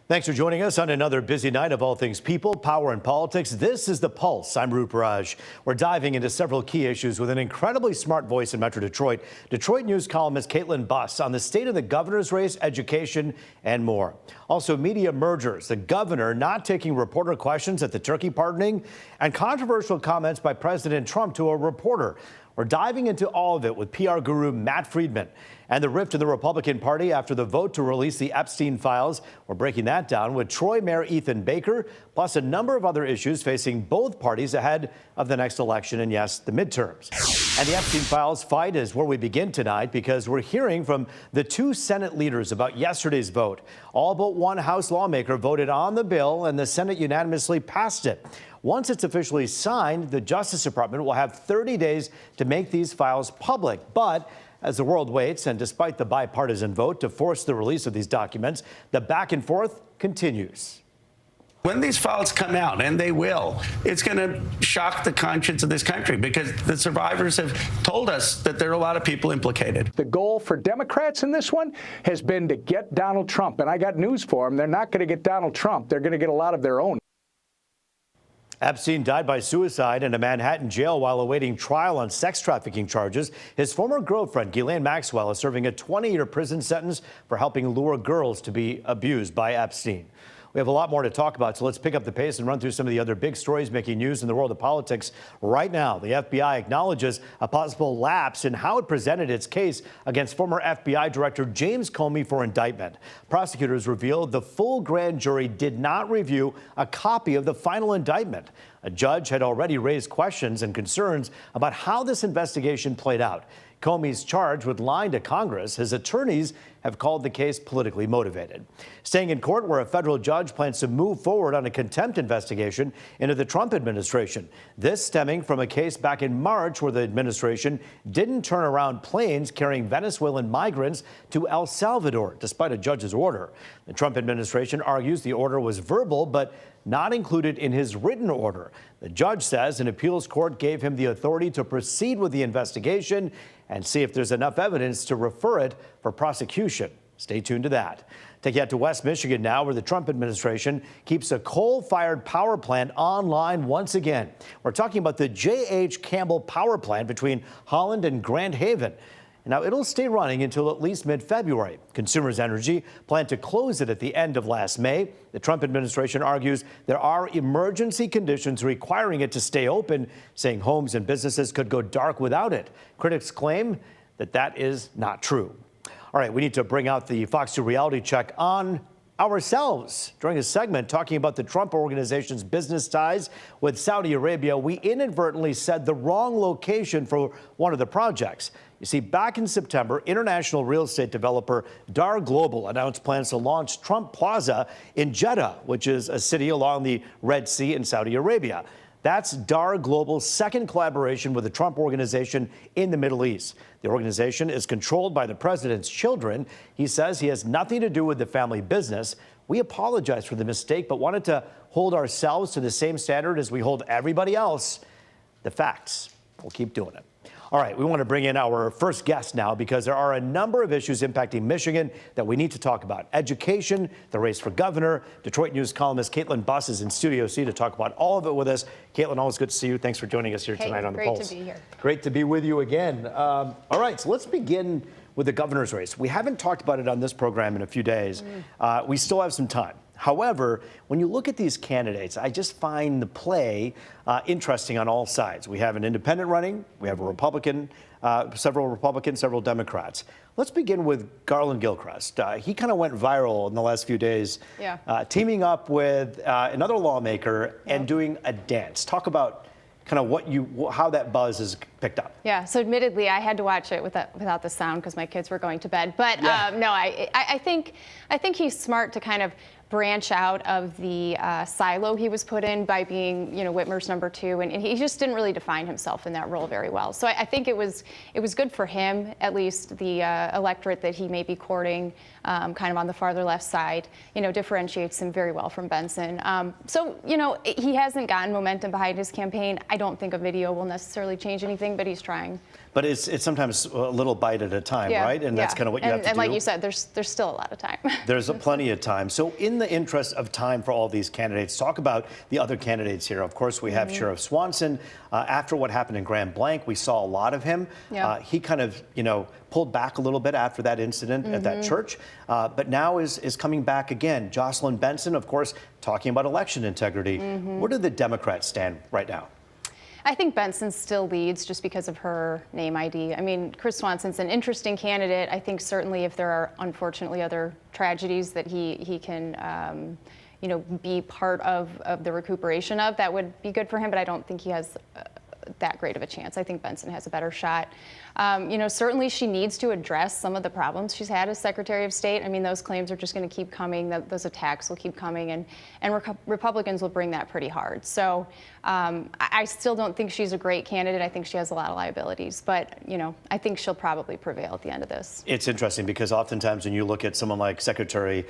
Thanks for joining us on another busy night of all things people, power, and politics. This is The Pulse. I'm Roop Raj. We're diving into several key issues with an incredibly smart voice in Metro Detroit. Detroit News columnist Caitlin Buss on the state of the governor's race, education, and more. Also, media mergers, the governor not taking reporter questions at the turkey pardoning, and controversial comments by President Trump to a reporter. We're diving into all of it with PR guru Matt Friedman and the rift in the Republican Party after the vote to release the Epstein files. We're breaking that down with Troy Mayor Ethan Baker, plus a number of other issues facing both parties ahead of the next election and, yes, the midterms. And the Epstein files fight is where we begin tonight because we're hearing from the two Senate leaders about yesterday's vote. All but one House lawmaker voted on the bill and the Senate unanimously passed it. Once it's officially signed, the Justice Department will have 30 days to make these files public. But as the world waits, and despite the bipartisan vote to force the release of these documents, the back and forth continues. When these files come out, and they will, it's going to shock the conscience of this country because the survivors have told us that there are a lot of people implicated. The goal for Democrats in this one has been to get Donald Trump. And I got news for them. They're not going to get Donald Trump. They're going to get a lot of their own. Epstein died by suicide in a Manhattan jail while awaiting trial on sex trafficking charges. His former girlfriend, Ghislaine Maxwell, is serving a 20-year prison sentence for helping lure girls to be abused by Epstein. We have a lot more to talk about, so let's pick up the pace and run through some of the other big stories making news in the world of politics right now. The FBI acknowledges a possible lapse in how it presented its case against former FBI Director James Comey for indictment. Prosecutors revealed the full grand jury did not review a copy of the final indictment. A judge had already raised questions and concerns about how this investigation played out. Comey's charged with lying to Congress. His attorneys have called the case politically motivated. Staying in court where a federal judge plans to move forward on a contempt investigation into the Trump administration. This stemming from a case back in March where the administration didn't turn around planes carrying Venezuelan migrants to El Salvador, despite a judge's order. The Trump administration argues the order was verbal, but not included in his written order. The judge says an appeals court gave him the authority to proceed with the investigation and see if there's enough evidence to refer it for prosecution. Stay tuned to that. Take you out to West Michigan now, where the Trump administration keeps a coal-fired power plant online once again. We're talking about the J.H. Campbell power plant between Holland and Grand Haven. Now, it'll stay running until at least mid-February. Consumers Energy plan to close it at the end of last May. The Trump administration argues there are emergency conditions requiring it to stay open, saying homes and businesses could go dark without it. Critics claim that that is not true. All right, we need to bring out the Fox 2 reality check on ourselves. During a segment talking about the Trump organization's business ties with Saudi Arabia, we inadvertently said the wrong location for one of the projects. You see, back in September, international real estate developer Dar Global announced plans to launch Trump Plaza in Jeddah, which is a city along the Red Sea in Saudi Arabia. That's Dar Global's second collaboration with the Trump organization in the Middle East. The organization is controlled by the president's children. He says he has nothing to do with the family business. We apologize for the mistake, but wanted to hold ourselves to the same standard as we hold everybody else. The facts. We'll keep doing it. All right, we want to bring in our first guest now because there are a number of issues impacting Michigan that we need to talk about. Education, the race for governor. Detroit News columnist Caitlin Buss is in Studio C to talk about all of it with us. Caitlin, always good to see you. Thanks for joining us here tonight on The Pulse. Great to be here. Great to be with you again. All right, so let's begin with the governor's race. We haven't talked about it on this program in a few days. We still have some time. However, when you look at these candidates, I just find the play interesting on all sides. We have an independent running. We have a Republican, several Republicans, several Democrats. Let's begin with Garland Gilchrist. He kind of went viral in the last few days, teaming up with another lawmaker and doing a dance. Talk about kind of how that buzz is picked up. Yeah, so admittedly, I had to watch it without the sound because my kids were going to bed. But no, I think he's smart to kind of branch out of the silo he was put in by being, Whitmer's number two, and he just didn't really define himself in that role very well. So I think it was good for him, at least the electorate that he may be courting, kind of on the farther left side, differentiates him very well from Benson. So he hasn't gotten momentum behind his campaign. I don't think a video will necessarily change anything, but he's trying. But it's sometimes a little bite at a time, right? And that's kind of what you have to do. And like you said, there's still a lot of time. There's plenty of time. So in in the interest of time for all these candidates, talk about the other candidates here. Of course, we have Sheriff Swanson. After what happened in Grand Blanc, we saw a lot of him. Yeah. He kind of, pulled back a little bit after that incident at that church, but now is coming back again. Jocelyn Benson, of course, talking about election integrity. Where do the Democrats stand right now? I think Benson still leads just because of her name ID. I mean, Chris Swanson's an interesting candidate. I think certainly if there are unfortunately other tragedies that he can, be part of the recuperation of, that would be good for him. But I don't think he has that great of a chance. I think Benson has a better shot. Certainly she needs to address some of the problems she's had as Secretary of State. I mean, those claims are just going to keep coming. Those attacks will keep coming, and Republicans will bring that pretty hard. So I still don't think she's a great candidate. I think she has a lot of liabilities, but I think she'll probably prevail at the end of this. It's interesting because oftentimes when you look at someone like Secretary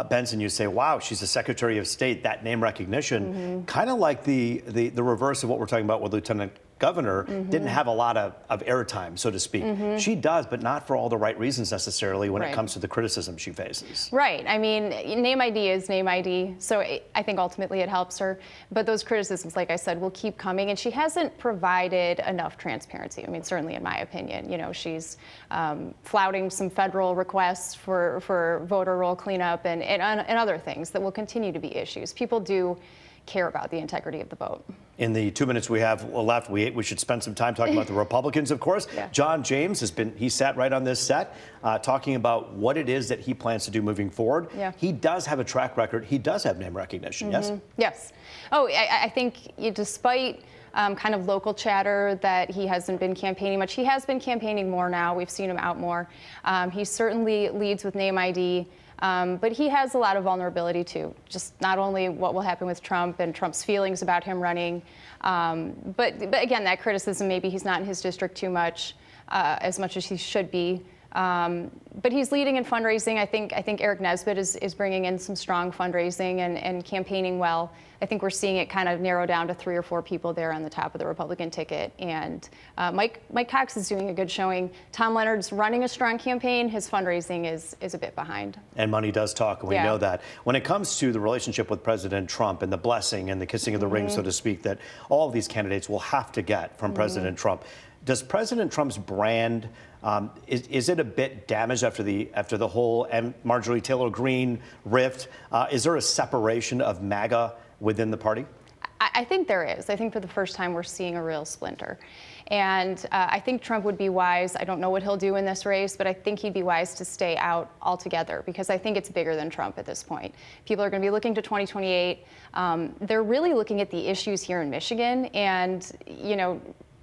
Benson, you say, wow, she's a Secretary of State, that name recognition, kind of like the reverse of what we're talking about with Lieutenant Governor, didn't have a lot of airtime, so to speak. She does, but not for all the right reasons necessarily when it comes to the criticism she faces. Right. I mean, name ID is name ID, so I think ultimately it helps her. But those criticisms, like I said, will keep coming, and she hasn't provided enough transparency. I mean, certainly in my opinion, she's flouting some federal requests for voter roll cleanup and other things that will continue to be issues. People do care about the integrity of the vote. In the 2 minutes we have left, we should spend some time talking about the Republicans, of course. Yeah. John James he sat right on this set talking about what it is that he plans to do moving forward. Yeah. He does have a track record. He does have name recognition, yes? Yes. Oh, I think despite kind of local chatter that he hasn't been campaigning much, he has been campaigning more now. We've seen him out more. He certainly leads with name ID. But he has a lot of vulnerability too, just not only what will happen with Trump and Trump's feelings about him running, but again, that criticism, maybe he's not in his district too much, as much as he should be. But he's leading in fundraising. I think Eric Nesbitt is bringing in some strong fundraising and campaigning well. I think we're seeing it kind of narrow down to 3 or 4 people there on the top of the Republican ticket. And Mike Cox is doing a good showing. Tom Leonard's running a strong campaign. His fundraising is a bit behind. And money does talk, and we know that. When it comes to the relationship with President Trump and the blessing and the kissing of the ring, so to speak, that all of these candidates will have to get from President Trump, does President Trump's brand, is it a bit damaged after the whole Marjorie Taylor Greene rift? Is there a separation of MAGA within the party? I think there is. I think for the first time we're seeing a real splinter. And I think Trump would be wise. I don't know what he'll do in this race, but I think he'd be wise to stay out altogether because I think it's bigger than Trump at this point. People are going to be looking to 2028. They're really looking at the issues here in Michigan, and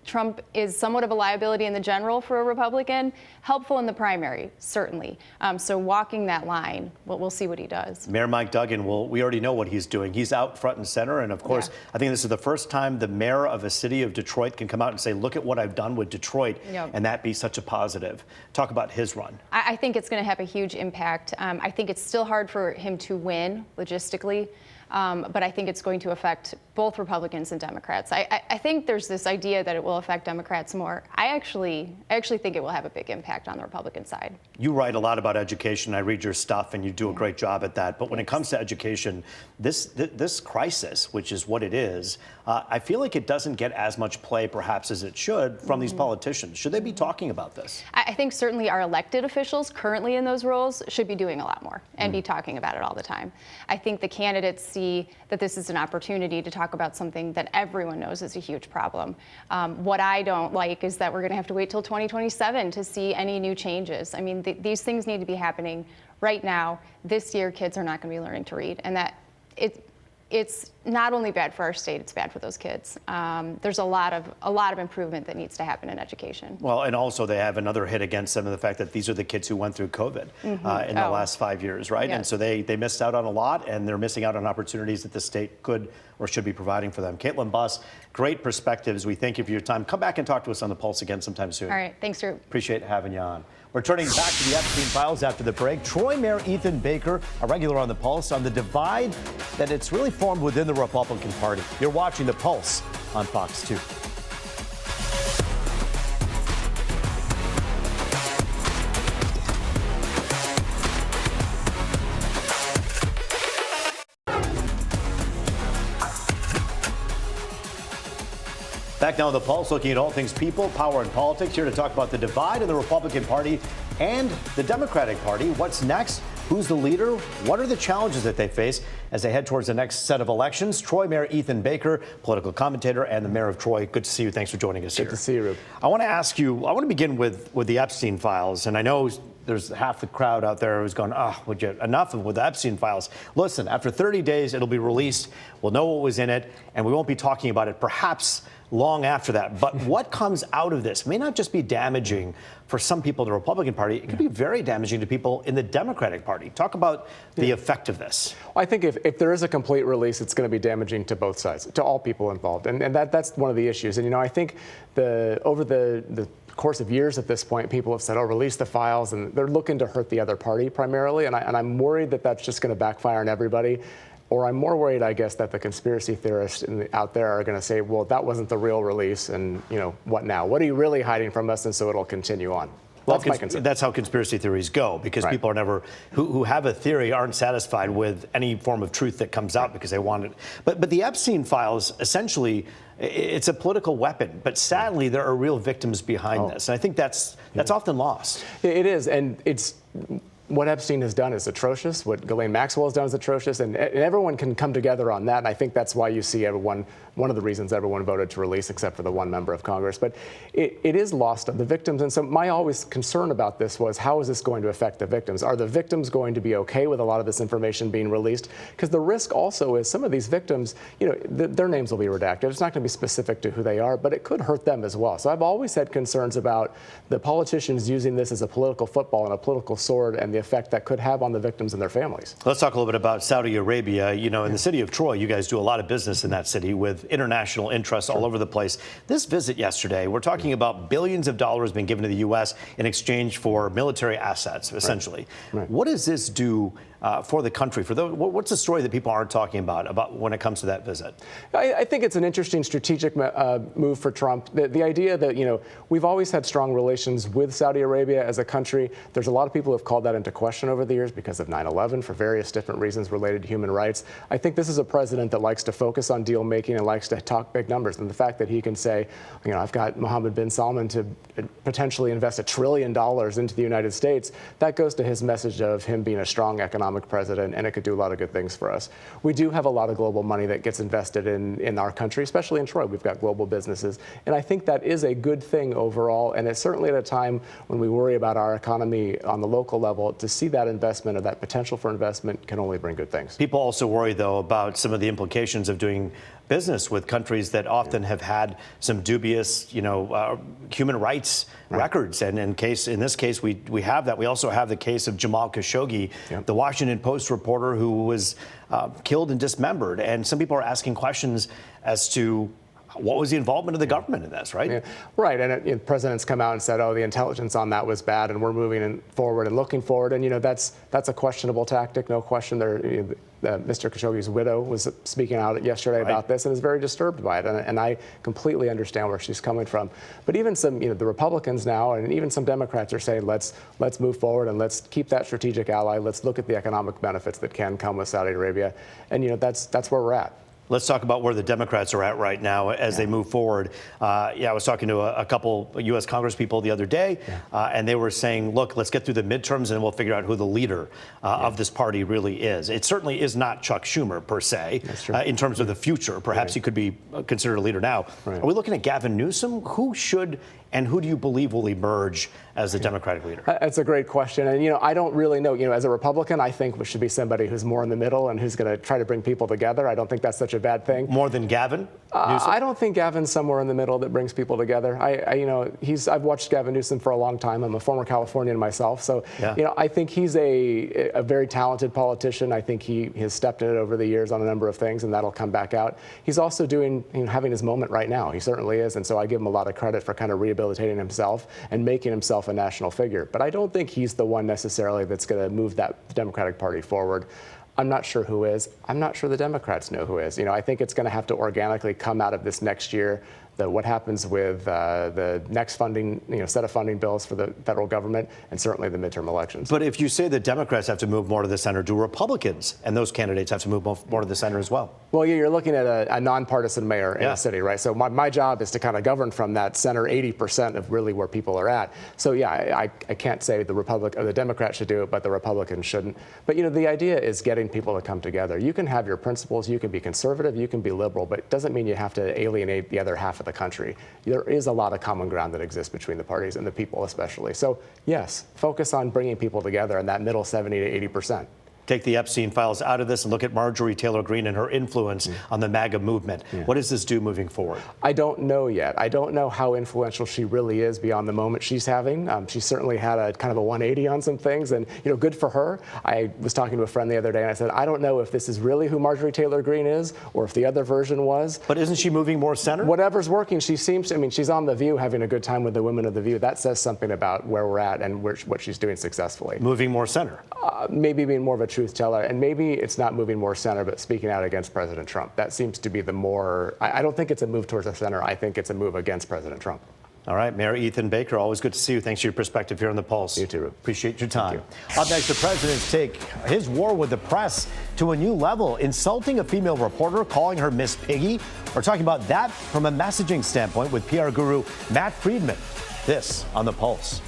Trump is somewhat of a liability in the general for a Republican, helpful in the primary, certainly. So walking that line, we'll see what he does. Mayor Mike Duggan, we already know what he's doing. He's out front and center. And of course, I think this is the first time the mayor of a city of Detroit can come out and say, look at what I've done with Detroit, and that be such a positive. Talk about his run. I think it's going to have a huge impact. I think it's still hard for him to win logistically. But I think it's going to affect both Republicans and Democrats. I think there's this idea that it will affect Democrats more. I actually think it will have a big impact on the Republican side. You write a lot about education. I read your stuff, and you do a great job at that. But when it comes to education, this crisis, which is what it is, I feel like it doesn't get as much play, perhaps, as it should from these politicians. Should they be talking about this? I think certainly our elected officials currently in those roles should be doing a lot more and be talking about it all the time. I think the candidates see that this is an opportunity to talk about something that everyone knows is a huge problem. What I don't like is that we're going to have to wait till 2027 to see any new changes. I mean, these things need to be happening right now. This year, kids are not going to be learning to read, and that it's not only bad for our state, it's bad for those kids. There's a lot of improvement that needs to happen in education. Well, and also they have another hit against them in the fact that these are the kids who went through COVID in the last 5 years, right? Yes. And so they missed out on a lot, and they're missing out on opportunities that the state could or should be providing for them. Caitlin Buss, great perspectives. We thank you for your time. Come back and talk to us on The Pulse again sometime soon. All right, thanks, Drew. Appreciate having you on. We're turning back to the Epstein files after the break. Troy Mayor Ethan Baker, a regular on The Pulse, on the divide that it's really formed within the Republican Party. You're watching The Pulse on Fox 2. Back now on The Pulse, looking at all things people, power, and politics. Here to talk about the divide in the Republican Party and the Democratic Party. What's next? Who's the leader? What are the challenges that they face as they head towards the next set of elections? Troy Mayor Ethan Baker, political commentator and the mayor of Troy. Good to see you. Thanks for joining us here. Good to see you, Rube. I want to begin with the Epstein files. And I know there's half the crowd out there who's going, would you enough with the Epstein files? Listen, after 30 days, it'll be released. We'll know what was in it, and we won't be talking about it perhaps long after that. But what comes out of this may not just be damaging for some people in the Republican Party. It could be very damaging to people in the Democratic Party. Talk about the effect of this. I think if there is a complete release, it's going to be damaging to both sides, to all people involved. And that's one of the issues. And, I think over the course of years at this point, people have said, release the files, and they're looking to hurt the other party primarily. And I'm worried that that's just going to backfire on everybody. Or I'm more worried, I guess, that the conspiracy theorists out there are going to say, well, that wasn't the real release, and, what now? What are you really hiding from us? And so it'll continue on. That's my concern. That's how conspiracy theories go, because right. people are never, who have a theory aren't satisfied with any form of truth that comes out because they want it. But the Epstein files, essentially, it's a political weapon. But sadly, there are real victims behind this. And I think that's often lost. It is. And it's what Epstein has done is atrocious. What Ghislaine Maxwell has done is atrocious. And everyone can come together on that. And I think that's why you see everyone, one of the reasons everyone voted to release, except for the one member of Congress. But it is lost on the victims. And so my always concern about this was, how is this going to affect the victims? Are the victims going to be okay with a lot of this information being released? Because the risk also is some of these victims, their names will be redacted. It's not going to be specific to who they are, but it could hurt them as well. So I've always had concerns about the politicians using this as a political football and a political sword, and the effect that could have on the victims and their families. Let's talk a little bit about Saudi Arabia. In the city of Troy, you guys do a lot of business in that city with international interests all over the place. This visit yesterday, we're talking about billions of dollars being given to the U.S. in exchange for military assets, essentially. Right. What does this do for the country? What's the story that people aren't talking about when it comes to that visit? I think it's an interesting strategic move for Trump. The idea that, we've always had strong relations with Saudi Arabia as a country. There's a lot of people who have called that into question over the years because of 9/11 for various different reasons related to human rights. I think this is a president that likes to focus on deal making and likes to talk big numbers. And the fact that he can say, I've got Mohammed bin Salman to potentially invest $1 trillion into the United States, that goes to his message of him being a strong economic president, and it could do a lot of good things for us. We do have a lot of global money that gets invested in our country, especially in Troy. We've got global businesses, and I think that is a good thing overall, and it's certainly at a time when we worry about our economy on the local level. To see that investment or that potential for investment can only bring good things. People also worry, though, about some of the implications of doing business with countries that often have had some dubious, human rights records. And in this case, we have that. We also have the case of Jamal Khashoggi, the Washington Post reporter who was killed and dismembered. And some people are asking questions as to what was the involvement of the government in this, right? Yeah. Right, and presidents come out and said, the intelligence on that was bad, and we're moving forward and looking forward, and that's a questionable tactic, no question. Mr. Khashoggi's widow was speaking out yesterday about this and is very disturbed by it, and I completely understand where she's coming from. But even some, the Republicans now, and even some Democrats are saying, let's move forward and let's keep that strategic ally. Let's look at the economic benefits that can come with Saudi Arabia, and that's where we're at. Let's talk about where the Democrats are at right now as they move forward. I was talking to a couple U.S. Congress people the other day, and they were saying, look, let's get through the midterms and we'll figure out who the leader of this party really is. It certainly is not Chuck Schumer, per se, in terms of the future. Perhaps he could be considered a leader now. Are we looking at Gavin Newsom? Who should and who do you believe will emerge as the Democratic leader? That's a great question. And, I don't really know. As a Republican, I think we should be somebody who's more in the middle and who's going to try to bring people together. I don't think that's such a bad thing. More than Gavin Newsom? I don't think Gavin's somewhere in the middle that brings people together. I've watched Gavin Newsom for a long time. I'm a former Californian myself. So, I think he's a very talented politician. I think he has stepped in it over the years on a number of things, and that'll come back out. He's also having his moment right now. He certainly is. And so I give him a lot of credit for kind of rehabilitating himself and making himself a national figure. But I don't think he's the one necessarily that's going to move that Democratic Party forward. I'm not sure who is. I'm not sure the Democrats know who is. I think it's going to have to organically come out of this next year. what happens with the next funding, set of funding bills for the federal government, and certainly the midterm elections. But if you say the Democrats have to move more to the center, do Republicans and those candidates have to move more to the center as well? Well, you're looking at a nonpartisan mayor in a city, right? So my job is to kind of govern from that center 80% of really where people are at. So yeah, I can't say the Democrats should do it, but the Republicans shouldn't. But the idea is getting people to come together. You can have your principles, you can be conservative, you can be liberal, but it doesn't mean you have to alienate the other half of the country. There is a lot of common ground that exists between the parties and the people especially. So yes, focus on bringing people together in that middle 70 to 80%. Take the Epstein files out of this and look at Marjorie Taylor Greene and her influence on the MAGA movement. What does this do moving forward? I don't know yet. I don't know how influential she really is beyond the moment she's having. She certainly had a kind of a 180 on some things, and good for her. I was talking to a friend the other day, and I said, I don't know if this is really who Marjorie Taylor Greene is, or if the other version was. But isn't she moving more center? Whatever's working, she seems. She's on The View, having a good time with the women of The View. That says something about where we're at and what she's doing successfully. Moving more center. Maybe being more of a truth teller, and maybe it's not moving more center, but speaking out against President Trump. That seems to be the more. I don't think it's a move towards the center. I think it's a move against President Trump. All right, Mayor Ethan Baker, always good to see you. Thanks for your perspective here on The Pulse. You too, Rube. Appreciate your time. Up next, the president's take his war with the press to a new level, insulting a female reporter, calling her Miss Piggy. We're talking about that from a messaging standpoint with PR guru Matt Friedman. This on The Pulse.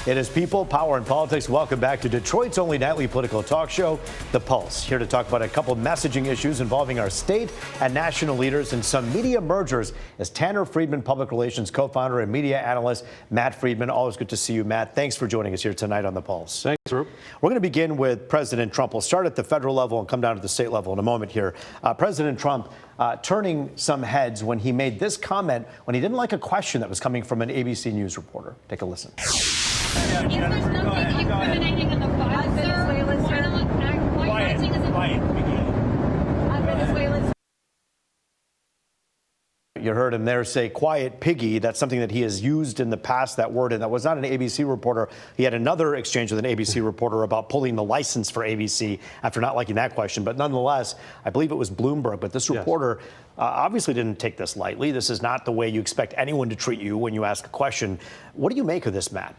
It is People, Power, and Politics. Welcome back to Detroit's only nightly political talk show, The Pulse. Here to talk about a couple messaging issues involving our state and national leaders and some media mergers is Tanner Friedman, Public Relations co-founder and media analyst Matt Friedman. Always good to see you, Matt. Thanks for joining us here tonight on The Pulse. Thanks, Rube. We're going to begin with President Trump. We'll start at the federal level and come down to the state level in a moment here. President Trump turning some heads when he made this comment when he didn't like a question that was coming from an ABC News reporter. Take a listen. If there's nothing incriminating in the file, Venezuela's Venezuela's. You heard him there say quiet piggy. That's something that he has used in the past, that word, and that was not an ABC reporter. He had another exchange with an ABC reporter about pulling the license for ABC after not liking that question. But nonetheless, I believe it was Bloomberg. But this reporter obviously didn't take this lightly. This is not the way you expect anyone to treat you when you ask a question. What do you make of this, Matt?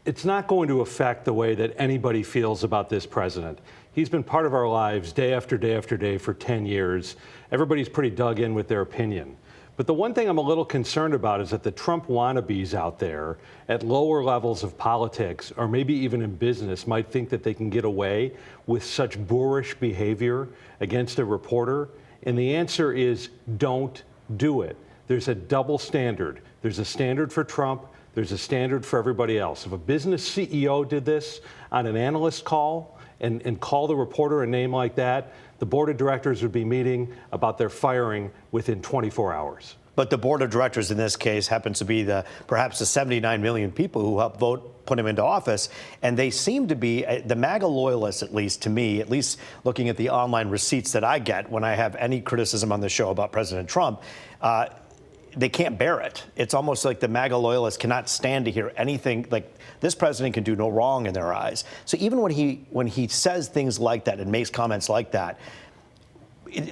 It's not going to affect the way that anybody feels about this president. He's been part of our lives day after day after day for 10 years. Everybody's pretty dug in with their opinion. But the one thing I'm a little concerned about is that the Trump wannabes out there at lower levels of politics, or maybe even in business, might think that they can get away with such boorish behavior against a reporter. And the answer is don't do it. There's a double standard. There's a standard for Trump. There's a standard for everybody else. If a business CEO did this on an analyst call and call the reporter a name like that, the board of directors would be meeting about their firing within 24 hours. But the board of directors in this case happens to be perhaps the 79 million people who helped put him into office. And they seem to be the MAGA loyalists, at least to me, at least looking at the online receipts that I get when I have any criticism on the show about President Trump. They can't bear it. It's almost like the MAGA loyalists cannot stand to hear anything like this president can do no wrong in their eyes. So even when he says things like that and makes comments like that,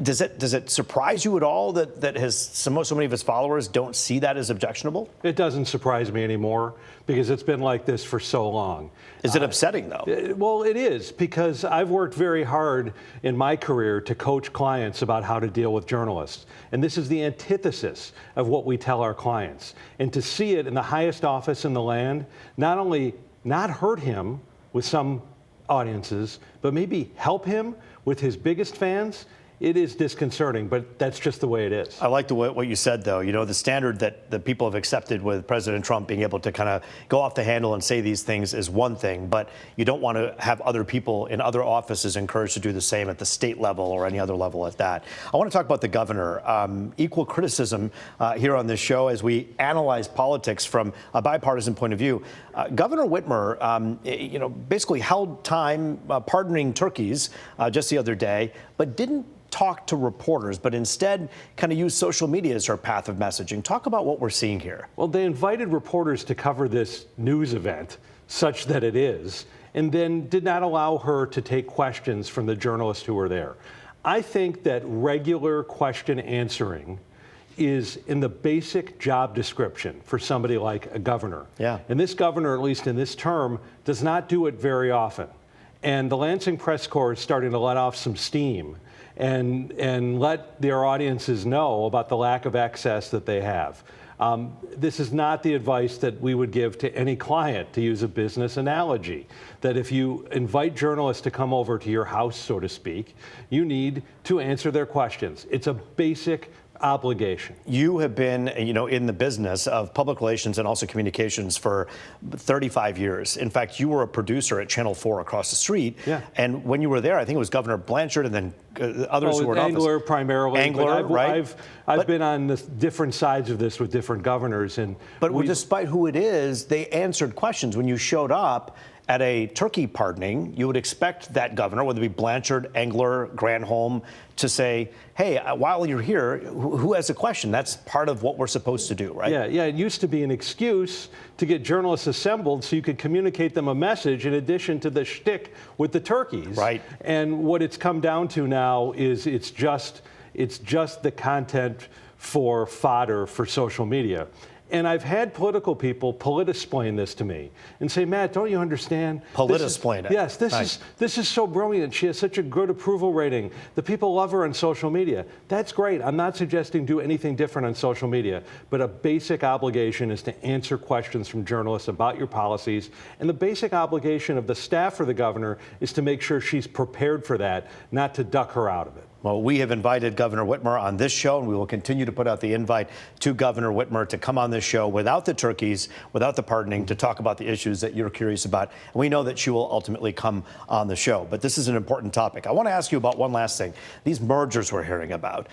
does it surprise you at all that so many of his followers don't see that as objectionable? It doesn't surprise me anymore because it's been like this for so long. Is it upsetting, though? Well, it is, because I've worked very hard in my career to coach clients about how to deal with journalists. And this is the antithesis of what we tell our clients. And to see it in the highest office in the land, not only not hurt him with some audiences, but maybe help him with his biggest fans, it is disconcerting, but that's just the way it is. I like what you said, though. The standard that the people have accepted with President Trump being able to kind of go off the handle and say these things is one thing, but you don't want to have other people in other offices encouraged to do the same at the state level or any other level at that. I want to talk about the governor. Equal criticism here on this show as we analyze politics from a bipartisan point of view. Governor Whitmer, basically held time pardoning turkeys just the other day, but didn't talk to reporters, but instead kind of use social media as her path of messaging. Talk about what we're seeing here. Well, they invited reporters to cover this news event, such that it is, and then did not allow her to take questions from the journalists who were there. I think that regular question answering is in the basic job description for somebody like a governor. Yeah. And this governor, at least in this term, does not do it very often. And the Lansing Press Corps is starting to let off some steam and let their audiences know about the lack of access that they have. This is not the advice that we would give to any client, to use a business analogy, that if you invite journalists to come over to your house, so to speak, you need to answer their questions. It's a basic obligation. You have been, in the business of public relations and also communications for 35 years. In fact, you were a producer at Channel 4 across the street. Yeah. And when you were there, I think it was Governor Blanchard and then others who were in office. Angler primarily. Angler, right? I've been on the different sides of this with different governors. But despite who it is, they answered questions. When you showed up at a turkey pardoning, you would expect that governor, whether it be Blanchard, Angler, Granholm, to say, hey, while you're here, who has a question? That's part of what we're supposed to do, right? Yeah, it used to be an excuse to get journalists assembled so you could communicate them a message in addition to the shtick with the turkeys. Right. And what it's come down to now is it's just the content for fodder for social media. And I've had political people politisplain this to me and say, Matt, don't you understand? Politisplain it. Yes, this is so brilliant. She has such a good approval rating. The people love her on social media. That's great. I'm not suggesting do anything different on social media, but a basic obligation is to answer questions from journalists about your policies. And the basic obligation of the staff for the governor is to make sure she's prepared for that, not to duck her out of it. Well, we have invited Governor Whitmer on this show, and we will continue to put out the invite to Governor Whitmer to come on this show without the turkeys, without the pardoning, to talk about the issues that you're curious about. And we know that she will ultimately come on the show. But this is an important topic. I want to ask you about one last thing. These mergers we're hearing about,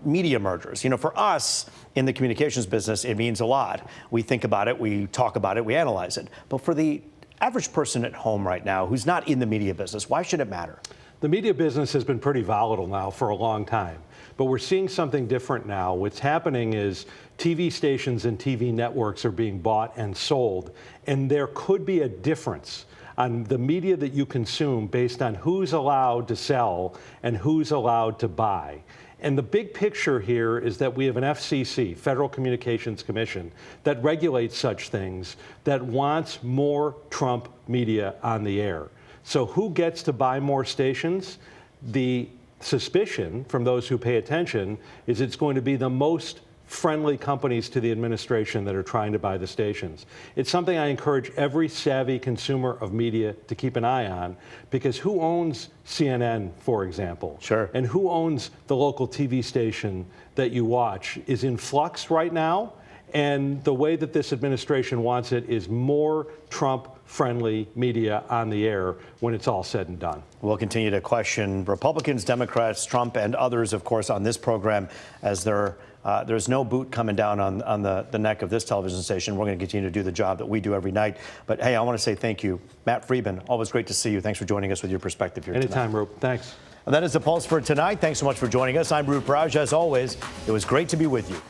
media mergers. For us in the communications business, it means a lot. We think about it, we talk about it, we analyze it. But for the average person at home right now who's not in the media business, why should it matter? The media business has been pretty volatile now for a long time, but we're seeing something different now. What's happening is TV stations and TV networks are being bought and sold, and there could be a difference on the media that you consume based on who's allowed to sell and who's allowed to buy. And the big picture here is that we have an FCC, Federal Communications Commission, that regulates such things, that wants more Trump media on the air. So who gets to buy more stations? The suspicion from those who pay attention is it's going to be the most friendly companies to the administration that are trying to buy the stations. It's something I encourage every savvy consumer of media to keep an eye on, because who owns CNN, for example? Sure. And who owns the local TV station that you watch is in flux right now. And the way that this administration wants it is more Trump-friendly media on the air when it's all said and done. We'll continue to question Republicans, Democrats, Trump, and others, of course, on this program, as there's no boot coming down on the neck of this television station. We're going to continue to do the job that we do every night. But, hey, I want to say thank you. Matt Friedman, always great to see you. Thanks for joining us with your perspective here tonight. Anytime, Rube. Thanks. And that is the Pulse for tonight. Thanks so much for joining us. I'm Rube Raj. As always, it was great to be with you.